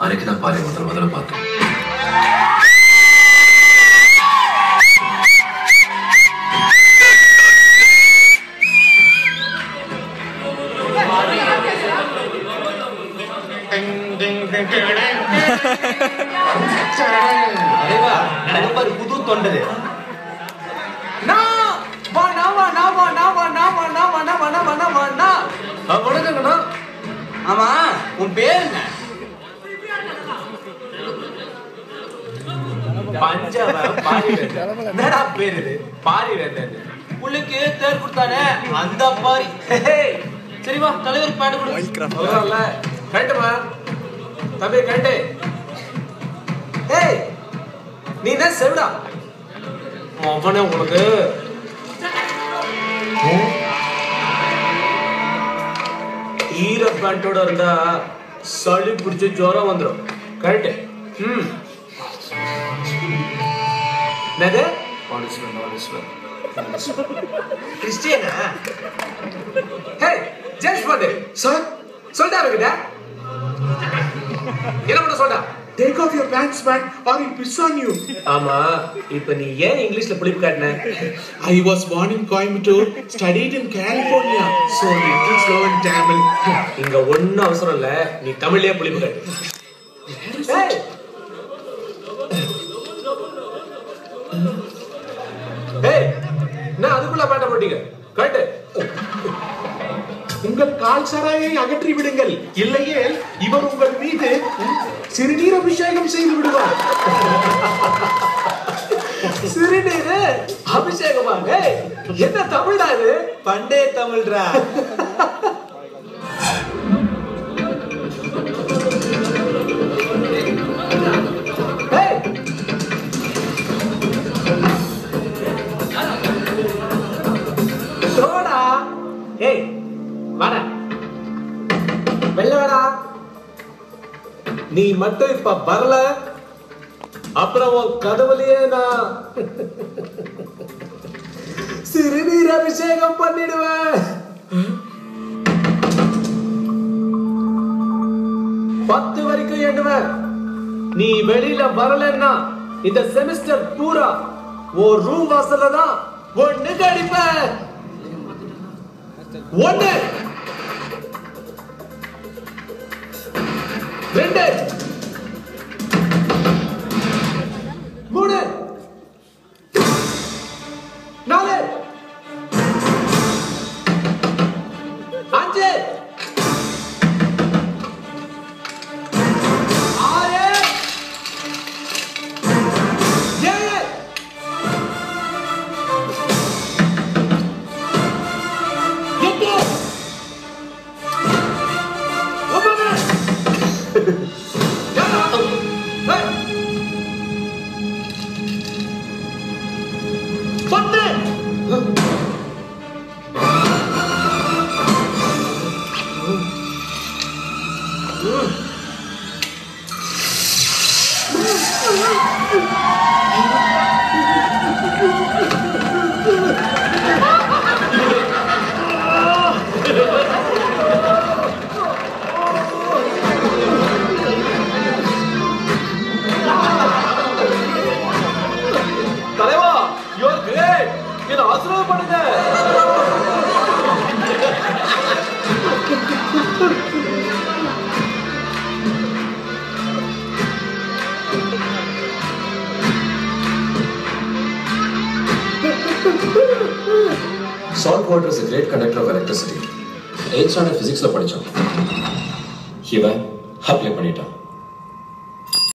அன்னைக்கு தான் பாரு முதல்ல பார்த்தோம். புது தொண்டது ஆமா உன் பேர் என்ன? என்னடா பேரு இது? பாரி வேந்தன் புள்ளுக்கு தேர் கொடுத்தானே அந்த பாரி. சரி வா தலைவர் பேண்ட் கொடு. கரெக்டுமா தம்பி கரெக்டு. ஏய் நீ என்ன செவிடா அவனே உங்களுக்கு ஈர பேண்டோட இருந்தா சளி பிடிச்சி ஜுரம் வந்துடும். கரெக்டு. என்னது கிறிஸ்டியனா? ஹே ஜேம்ஸ் பாண்ட் சார் சொல்டா இருக்கடா. என்ன பண்ண சொல்டா? Take off your pants, man, or he'll piss on you. ஆமா இப்போ நீ ஏன் இங்கிலீஷ்ல புளிப்பு காட்டுன? I was born in Coimbatore, studied in California, so little slow in Tamil. இங்க ஒண்ணும் அவசரம் இல்ல, நீ தமிழ்லயே புளிப்பு காட்டு. ஏய் நான் அதுக்குள்ள பாட்ட போட்டீங்க. கரெக்ட். உங்கள் கால் சராயை அகற்றி விடுங்கள், இல்லையே இவர் உங்கள் மீது சிறுநீர் அபிஷேகம் செய்து விடுவார். சிறுநீர் அபிஷேகமா? என்ன தமிழ்டா இது? பண்டே தமிழ்ரா. சோடா. ஏய் வாடா வெள்ள வாடா. நீ மட்டும் இப்ப வரல அப்புறம் உன் கதவுலயே நான் சிறுநீர் அபிஷேகம் பண்ணிடுவேன். 10 வரைக்கும் எண்ணுவேன். நீ வெளியில வரலன்னா இந்த செமிஸ்டர் பூரா ஒரு ரூம் வாசல்ல தான் ஒண்ணு கடிப்பேன். 1 2 3 4 5 Salt water is a great conductor of electricity. 8th standard physics la படிச்சோம். இவன் அப்ளை பண்ணிட்டான்.